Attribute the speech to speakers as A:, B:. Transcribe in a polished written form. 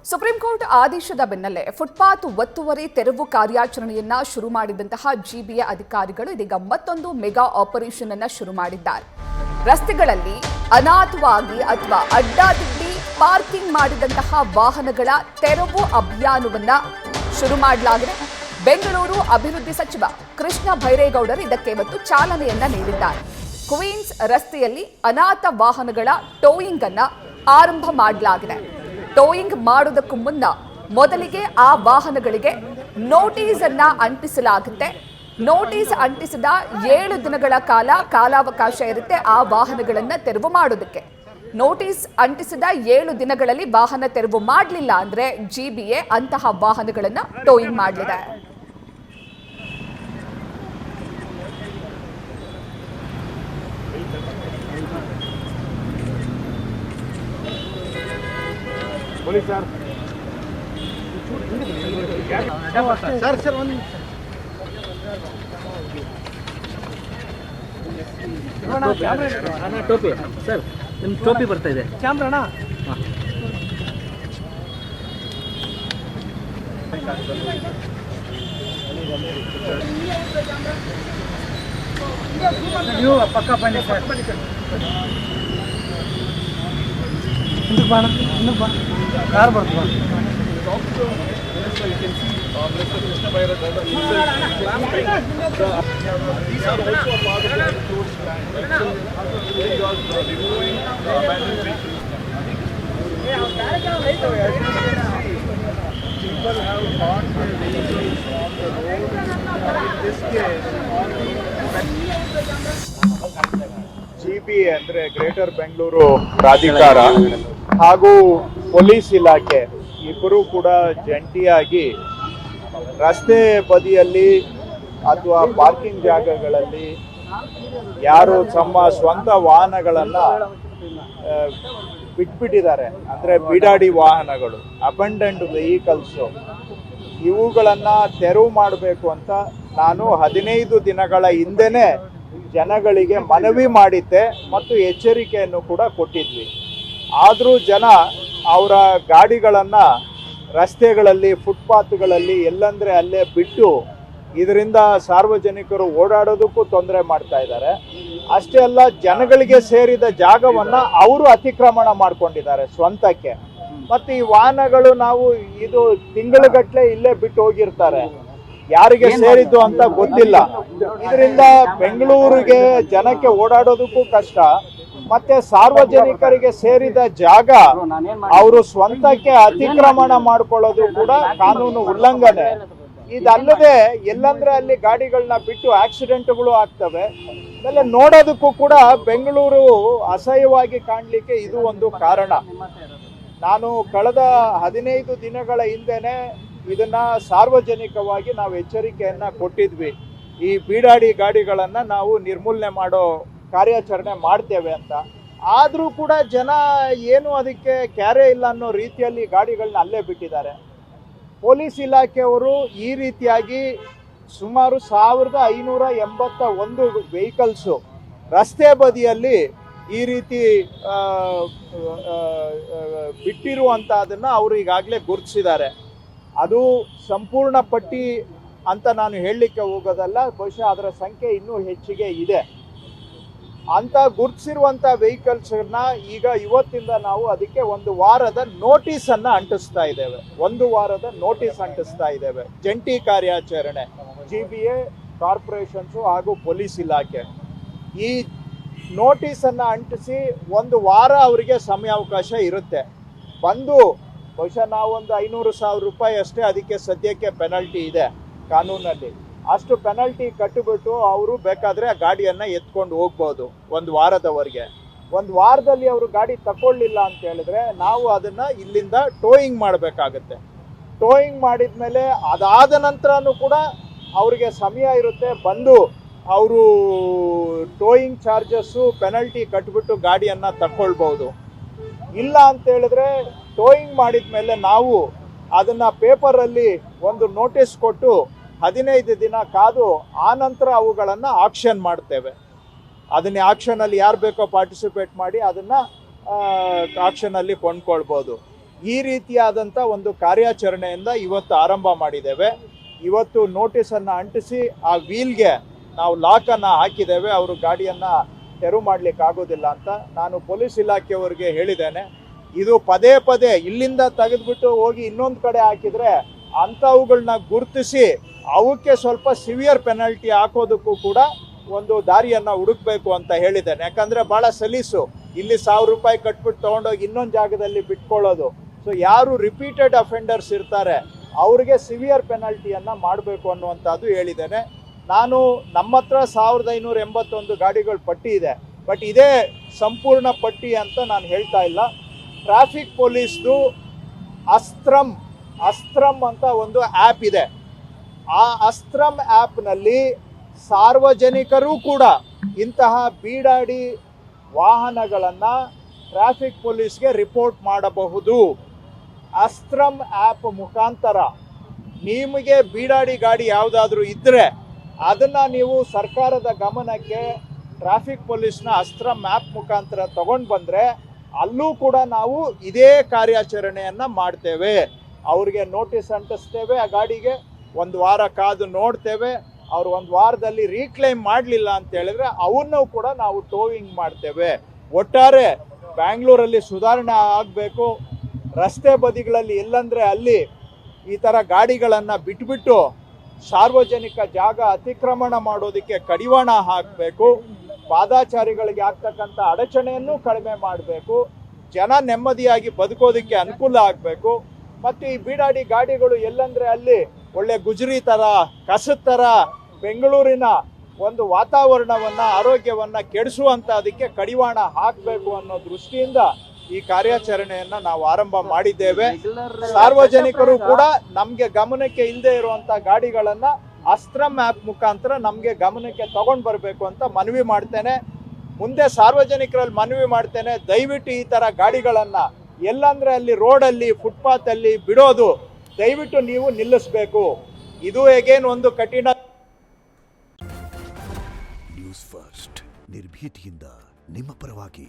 A: Supreme court ಆದೇಶದ ಬೆನ್ನಲ್ಲೇ footpath ಒತ್ತುವರಿ ತೆರವು ಕಾರ್ಯಾಚರಣೆಯನ್ನ ಶುರು ಮಾಡಿದಂತಹ ಜಿಬಿಎ ಅಧಿಕಾರಿಗಳು ಇದೀಗ ಮತ್ತೊಂದು ಮೆಗಾ ಆಪರೇಷನ್ ಅನ್ನು ಶುರು ಮಾಡಿದ್ದಾರೆ. ರಸ್ತೆಗಳಲ್ಲಿ ಅನಾಥವಾಗಿ ಅಥವಾ ಅಡ್ಡಾದಿಡ್ಡಿ ಪಾರ್ಕಿಂಗ್ ಮಾಡಿದಂತಹ ವಾಹನಗಳ ತೆರವು ಅಭಿಯಾನವನ್ನ ಶುರು ಮಾಡಲಾಗಿದೆ. ಬೆಂಗಳೂರು ಅಭಿವೃದ್ಧಿ ಸಚಿವ ಕೃಷ್ಣ ಬೈರೇಗೌಡರು ಇದಕ್ಕೆ ಇವತ್ತು ಚಾಲನೆಯನ್ನ ನೀಡಿದ್ದಾರೆ. ಕ್ವೀನ್ಸ್ ರಸ್ತೆಯಲ್ಲಿ ಅನಾಥ ವಾಹನಗಳ ಟೋಯಿಂಗ್ ಅನ್ನ ಆರಂಭ ಮಾಡಲಾಗಿದೆ. ಟೋಯಿಂಗ್ ಮಾಡೋದಕ್ಕೂ ಮುನ್ನ ಮೊದಲಿಗೆ ಆ ವಾಹನಗಳಿಗೆ ನೋಟಿಸ್ ಅನ್ನ ಅಂಟಿಸಲಾಗುತ್ತೆ. ನೋಟಿಸ್ ಅಂಟಿಸಿದ 7 ದಿನಗಳ ಕಾಲಾವಕಾಶ ಇರುತ್ತೆ ಆ ವಾಹನಗಳನ್ನ ತೆರವು ಮಾಡೋದಕ್ಕೆ. ನೋಟಿಸ್ ಅಂಟಿಸಿದ 7 ದಿನಗಳಲ್ಲಿ ವಾಹನ ತೆರವು ಮಾಡಲಿಲ್ಲ ಅಂದ್ರೆ ಜಿಬಿಎ ಅಂತಹ ವಾಹನಗಳನ್ನ ಟೋಯಿಂಗ್ ಮಾಡಲಿದೆ.
B: ಸರ್ ಒಂದು ಟೋಪಿ ಸರ್ ನಿಮ್ಮ ಟೋಪಿ ಬರ್ತಾ ಇದೆ ಕ್ಯಾಮ್ರಾಣ ನೀವು ಪಕ್ಕ ಬನ್ನಿ ಸರ್ ಹಿಂದಕ್ಕೆ ಬಾಣ ಹಿಂದಕ್ಕೆ ಬಾ ಕಾರ್ ಬರ್ತದೆ
C: Mr. Krishna Bairadada, these are also a part of the closed plan. Where you are removing abandoned vehicles. People have parked their vehicles on the road. In this case, GBA ಅಂದ್ರೆ greater Bengaluru ಪ್ರಾಧಿಕಾರ ಹಾಗೂ police ಇಲಾಖೆ ಇಬ್ಬರು ಕೂಡ ಜಂಟಿಯಾಗಿ ರಸ್ತೆ ಬದಿಯಲ್ಲಿ ಅಥವಾ ಪಾರ್ಕಿಂಗ್ ಜಾಗಗಳಲ್ಲಿ ಯಾರು ತಮ್ಮ ಸ್ವಂತ ವಾಹನಗಳನ್ನು ಬಿಟ್ಬಿಟ್ಟಿದ್ದಾರೆ ಅಂದರೆ ಬಿಡಾಡಿ ವಾಹನಗಳು ಅಬಂಡೆಂಟ್ ವೆಹಿಕಲ್ಸು ಇವುಗಳನ್ನು ತೆರವು ಮಾಡಬೇಕು ಅಂತ ನಾನು 15 ದಿನಗಳ ಹಿಂದೆನೇ ಜನಗಳಿಗೆ ಮನವಿ ಮಾಡಿದ್ದೆ ಮತ್ತು ಎಚ್ಚರಿಕೆಯನ್ನು ಕೂಡ ಕೊಟ್ಟಿದ್ವಿ. ಆದರೂ ಜನ ಅವರ ಗಾಡಿಗಳನ್ನು ರಸ್ತೆಗಳಲ್ಲಿ ಫುಟ್ಪಾತ್ಗಳಲ್ಲಿ ಎಲ್ಲಂದರೆ ಅಲ್ಲೇ ಬಿಟ್ಟು ಇದರಿಂದ ಸಾರ್ವಜನಿಕರು ಓಡಾಡೋದಕ್ಕೂ ತೊಂದರೆ ಮಾಡ್ತಾ ಇದ್ದಾರೆ. ಅಷ್ಟೇ ಅಲ್ಲ, ಜನಗಳಿಗೆ ಸೇರಿದ ಜಾಗವನ್ನು ಅವರು ಅತಿಕ್ರಮಣ ಮಾಡ್ಕೊಂಡಿದ್ದಾರೆ ಸ್ವಂತಕ್ಕೆ. ಮತ್ತು ಈ ವಾಹನಗಳು ನಾವು ಇದು ತಿಂಗಳುಗಟ್ಟಲೆ ಇಲ್ಲೇ ಬಿಟ್ಟು ಹೋಗಿರ್ತಾರೆ, ಯಾರಿಗೆ ಸೇರಿದ್ದು ಅಂತ ಗೊತ್ತಿಲ್ಲ. ಇದರಿಂದ ಬೆಂಗಳೂರಿಗೆ ಜನಕ್ಕೆ ಓಡಾಡೋದಕ್ಕೂ ಕಷ್ಟ, ಮತ್ತೆ ಸಾರ್ವಜನಿಕರಿಗೆ ಸೇರಿದ ಜಾಗ ಅವರು ಸ್ವಂತಕ್ಕೆ ಅತಿಕ್ರಮಣ ಮಾಡ್ಕೊಳ್ಳೋದು ಕೂಡ ಕಾನೂನು ಉಲ್ಲಂಘನೆ. ಇದಲ್ಲದೆ ಎಲ್ಲಂದ್ರೆ ಅಲ್ಲಿ ಗಾಡಿಗಳನ್ನ ಬಿಟ್ಟು ಆಕ್ಸಿಡೆಂಟ್ಗಳು ಆಗ್ತವೆ. ಆಮೇಲೆ ನೋಡೋದಕ್ಕೂ ಕೂಡ ಬೆಂಗಳೂರು ಅಸಹ್ಯವಾಗಿ ಕಾಣಲಿಕ್ಕೆ ಇದು ಒಂದು ಕಾರಣ. ನಾನು ಕಳೆದ 15 ದಿನಗಳ ಹಿಂದೆನೆ ಇದನ್ನ ಸಾರ್ವಜನಿಕವಾಗಿ ನಾವು ಎಚ್ಚರಿಕೆಯನ್ನ ಕೊಟ್ಟಿದ್ವಿ. ಈ ಬೀಡಾಡಿ ಗಾಡಿಗಳನ್ನ ನಾವು ನಿರ್ಮೂಲನೆ ಮಾಡೋ ಕಾರ್ಯಾಚರಣೆ ಮಾಡ್ತೇವೆ ಅಂತ. ಆದರೂ ಕೂಡ ಜನ ಏನು ಅದಕ್ಕೆ ಕ್ಯಾರೆ ಇಲ್ಲ ಅನ್ನೋ ರೀತಿಯಲ್ಲಿ ಗಾಡಿಗಳನ್ನ ಅಲ್ಲೇ ಬಿಟ್ಟಿದ್ದಾರೆ. ಪೊಲೀಸ್ ಇಲಾಖೆಯವರು ಈ ರೀತಿಯಾಗಿ ಸುಮಾರು 1581 ವೆಹಿಕಲ್ಸು ರಸ್ತೆ ಬದಿಯಲ್ಲಿ ಈ ರೀತಿ ಬಿಟ್ಟಿರುವಂಥದ್ದನ್ನು ಅವರು ಈಗಾಗಲೇ ಗುರುತಿಸಿದ್ದಾರೆ. ಅದು ಸಂಪೂರ್ಣ ಪಟ್ಟಿ ಅಂತ ನಾನು ಹೇಳಲಿಕ್ಕೆ ಹೋಗೋದಲ್ಲ, ಬಹುಶಃ ಅದರ ಸಂಖ್ಯೆ ಇನ್ನೂ ಹೆಚ್ಚಿಗೆ ಇದೆ. ಅಂತ ಗುರುತಿಸಿರುವಂಥ ವೆಹಿಕಲ್ಸ್ನ ಈಗ ಇವತ್ತಿಂದ ನಾವು ಅದಕ್ಕೆ 1 ವಾರದ ನೋಟಿಸನ್ನು ಅಂಟಿಸ್ತಾ ಇದ್ದೇವೆ. 1 ವಾರದ ನೋಟಿಸ್ ಅಂಟಿಸ್ತಾ ಇದ್ದೇವೆ. ಜಂಟಿ ಕಾರ್ಯಾಚರಣೆ GBA, ಕಾರ್ಪೊರೇಷನ್ಸು ಹಾಗೂ ಪೊಲೀಸ್ ಇಲಾಖೆ ಈ ನೋಟಿಸನ್ನು ಅಂಟಿಸಿ 1 ವಾರ ಅವರಿಗೆ ಸಮಯಾವಕಾಶ ಇರುತ್ತೆ. ಬಂದು ಬಹುಶಃ ನಾವೊಂದು 500,000 ರೂಪಾಯಿ ಅಷ್ಟೇ ಅದಕ್ಕೆ ಸದ್ಯಕ್ಕೆ ಪೆನಲ್ಟಿ ಇದೆ ಕಾನೂನಲ್ಲಿ. ಅಷ್ಟು ಪೆನಲ್ಟಿ ಕಟ್ಟಿಬಿಟ್ಟು ಅವರು ಬೇಕಾದರೆ ಆ ಗಾಡಿಯನ್ನು ಎತ್ಕೊಂಡು ಹೋಗ್ಬೋದು 1 ವಾರದವರೆಗೆ. 1 ವಾರದಲ್ಲಿ ಅವರು ಗಾಡಿ ತಗೊಳ್ಳಿಲ್ಲ ಅಂತ ಹೇಳಿದ್ರೆ ನಾವು ಅದನ್ನು ಇಲ್ಲಿಂದ ಟೋಯಿಂಗ್ ಮಾಡಬೇಕಾಗತ್ತೆ. ಟೋಯಿಂಗ್ ಮಾಡಿದ ಮೇಲೆ ಅದಾದ ನಂತರನೂ ಕೂಡ ಅವ್ರಿಗೆ ಸಮಯ ಇರುತ್ತೆ, ಬಂದು ಅವರು ಟೋಯಿಂಗ್ ಚಾರ್ಜಸ್ಸು ಪೆನಲ್ಟಿ ಕಟ್ಟಿಬಿಟ್ಟು ಗಾಡಿಯನ್ನು ತಗೊಳ್ಬೋದು. ಇಲ್ಲ ಅಂತ ಹೇಳಿದ್ರೆ ಟೋಯಿಂಗ್ ಮಾಡಿದ ಮೇಲೆ ನಾವು ಅದನ್ನು ಪೇಪರಲ್ಲಿ ಒಂದು ನೋಟಿಸ್ ಕೊಟ್ಟು 15 ದಿನ ಕಾದು ಆನಂತರ ಅವುಗಳನ್ನು ಆಕ್ಷನ್ ಮಾಡ್ತೇವೆ. ಅದನ್ನೇ ಆಕ್ಷನಲ್ಲಿ ಯಾರು ಬೇಕೋ ಪಾರ್ಟಿಸಿಪೇಟ್ ಮಾಡಿ ಅದನ್ನು ಆಕ್ಷನಲ್ಲಿ ಕೊಂಡ್ಕೊಳ್ಬೋದು. ಈ ರೀತಿಯಾದಂಥ ಒಂದು ಕಾರ್ಯಾಚರಣೆಯಿಂದ ಇವತ್ತು ಆರಂಭ ಮಾಡಿದ್ದೇವೆ. ಇವತ್ತು ನೋಟಿಸನ್ನು ಅಂಟಿಸಿ ಆ ವೀಲ್ಗೆ ನಾವು ಲಾಕನ್ನು ಹಾಕಿದ್ದೇವೆ. ಅವರು ಗಾಡಿಯನ್ನು ತೆರವು ಮಾಡಲಿಕ್ಕೆ ಆಗೋದಿಲ್ಲ ಅಂತ ನಾನು ಪೊಲೀಸ್ ಇಲಾಖೆಯವರಿಗೆ ಹೇಳಿದ್ದೇನೆ. ಇದು ಪದೇ ಪದೇ ಇಲ್ಲಿಂದ ತೆಗೆದುಬಿಟ್ಟು ಹೋಗಿ ಇನ್ನೊಂದು ಕಡೆ ಹಾಕಿದರೆ ಅಂಥವುಗಳನ್ನ ಗುರುತಿಸಿ ಅವಕ್ಕೆ ಸ್ವಲ್ಪ ಸಿವಿಯರ್ ಪೆನಲ್ಟಿ ಹಾಕೋದಕ್ಕೂ ಕೂಡ ಒಂದು ದಾರಿಯನ್ನು ಹುಡುಕ್ಬೇಕು ಅಂತ ಹೇಳಿದ್ದೇನೆ. ಯಾಕಂದರೆ ಭಾಳ ಸಲೀಸು ಇಲ್ಲಿ 1000 ರೂಪಾಯಿ ಕಟ್ಬಿಟ್ಟು ತೊಗೊಂಡೋಗಿ ಇನ್ನೊಂದು ಜಾಗದಲ್ಲಿ ಬಿಟ್ಕೊಳ್ಳೋದು. ಸೊ ಯಾರು ರಿಪೀಟೆಡ್ ಅಫೆಂಡರ್ಸ್ ಇರ್ತಾರೆ ಅವ್ರಿಗೆ ಸಿವಿಯರ್ ಪೆನಲ್ಟಿಯನ್ನು ಮಾಡಬೇಕು ಅನ್ನುವಂಥದ್ದು ಹೇಳಿದ್ದೇನೆ. ನಾನು ನಮ್ಮ ಹತ್ರ 1581 ಗಾಡಿಗಳ ಪಟ್ಟಿ ಇದೆ. ಬಟ್ ಇದೇ ಸಂಪೂರ್ಣ ಪಟ್ಟಿ ಅಂತ ನಾನು ಹೇಳ್ತಾ ಇಲ್ಲ. ಟ್ರಾಫಿಕ್ ಪೊಲೀಸ್ದು ಅಸ್ತ್ರಂ ಅಂತ ಒಂದು ಆ್ಯಪ್ ಇದೆ. ಆ ಅಸ್ತ್ರಂ ಆ್ಯಪ್ನಲ್ಲಿ ಸಾರ್ವಜನಿಕರು ಕೂಡ ಇಂತಹ ಬೀಡಾಡಿ ವಾಹನಗಳನ್ನು ಟ್ರಾಫಿಕ್ ಪೊಲೀಸ್ಗೆ ರಿಪೋರ್ಟ್ ಮಾಡಬಹುದು. ಅಸ್ತ್ರಂ ಆ್ಯಪ್ ಮುಖಾಂತರ ನಿಮಗೆ ಬೀಡಾಡಿ ಗಾಡಿ ಯಾವುದಾದ್ರೂ ಇದ್ದರೆ ಅದನ್ನು ನೀವು ಸರ್ಕಾರದ ಗಮನಕ್ಕೆ ಟ್ರಾಫಿಕ್ ಪೊಲೀಸ್ನ ಅಸ್ತ್ರಂ ಆ್ಯಪ್ ಮುಖಾಂತರ ತಗೊಂಡು ಬಂದರೆ ಅಲ್ಲೂ ಕೂಡ ನಾವು ಇದೇ ಕಾರ್ಯಾಚರಣೆಯನ್ನು ಮಾಡ್ತೇವೆ. ಅವ್ರಿಗೆ ನೋಟಿಸ್ ಅಂಟಿಸ್ತೇವೆ, ಆ ಗಾಡಿಗೆ 1 ವಾರ ಕಾದು ನೋಡ್ತೇವೆ. ಅವ್ರು 1 ವಾರದಲ್ಲಿ ರೀಕ್ಲೈಮ್ ಮಾಡಲಿಲ್ಲ ಅಂತ ಹೇಳಿದ್ರೆ ಅವನ್ನೂ ಕೂಡ ನಾವು ಟೋವಿಂಗ್ ಮಾಡ್ತೇವೆ. ಒಟ್ಟಾರೆ ಬ್ಯಾಂಗ್ಳೂರಲ್ಲಿ ಸುಧಾರಣೆ ಆಗಬೇಕು. ರಸ್ತೆ ಬದಿಗಳಲ್ಲಿ ಎಲ್ಲಂದರೆ ಅಲ್ಲಿ ಈ ಥರ ಗಾಡಿಗಳನ್ನು ಬಿಟ್ಬಿಟ್ಟು ಸಾರ್ವಜನಿಕ ಜಾಗ ಅತಿಕ್ರಮಣ ಮಾಡೋದಕ್ಕೆ ಕಡಿವಾಣ ಹಾಕಬೇಕು. ಪಾದಾಚಾರಿಗಳಿಗೆ ಆಗ್ತಕ್ಕಂಥ ಅಡಚಣೆಯನ್ನು ಕಡಿಮೆ ಮಾಡಬೇಕು. ಜನ ನೆಮ್ಮದಿಯಾಗಿ ಬದುಕೋದಕ್ಕೆ ಅನುಕೂಲ ಆಗಬೇಕು. ಮತ್ತು ಈ ಬೀಡಾಡಿ ಗಾಡಿಗಳು ಎಲ್ಲಂದರೆ ಅಲ್ಲಿ ಒಳ್ಳೆ ಗುಜರಿ ಥರ, ಕಸದ ಥರ ಬೆಂಗಳೂರಿನ ಒಂದು ವಾತಾವರಣವನ್ನು, ಆರೋಗ್ಯವನ್ನು ಕೆಡಿಸುವಂಥ ಅದಕ್ಕೆ ಕಡಿವಾಣ ಹಾಕಬೇಕು ಅನ್ನೋ ದೃಷ್ಟಿಯಿಂದ ಈ ಕಾರ್ಯಾಚರಣೆಯನ್ನು ನಾವು ಆರಂಭ ಮಾಡಿದ್ದೇವೆ. ಸಾರ್ವಜನಿಕರು ಕೂಡ ನಮಗೆ ಗಮನಕ್ಕೆ ಇಲ್ಲದೆ ಇರುವಂಥ ಗಾಡಿಗಳನ್ನು ಅಸ್ತ್ರಂ ಆ್ಯಪ್ ಮುಖಾಂತರ ನಮಗೆ ಗಮನಕ್ಕೆ ತಗೊಂಡು ಬರಬೇಕು ಅಂತ ಮನವಿ ಮಾಡ್ತೇನೆ. ಮುಂದೆ ಸಾರ್ವಜನಿಕರಲ್ಲಿ ಮನವಿ ಮಾಡ್ತೇನೆ, ದಯವಿಟ್ಟು ಈ ಥರ ಗಾಡಿಗಳನ್ನು ಎಲ್ಲಂದರೆ ಅಲ್ಲಿ ರೋಡಲ್ಲಿ, ಫುಟ್ಪಾತಲ್ಲಿ ಬಿಡೋದು ದಯವಿಟ್ಟು ನೀವು ನಿಲ್ಲಿಸಬೇಕು. ಇದು ಹೇಗೇನು ಒಂದು ಕಠಿಣ.
D: ನ್ಯೂಸ್ ಫಸ್ಟ್ ನಿರ್ಭೀತಿಯಿಂದ ನಿಮ್ಮ ಪರವಾಗಿ.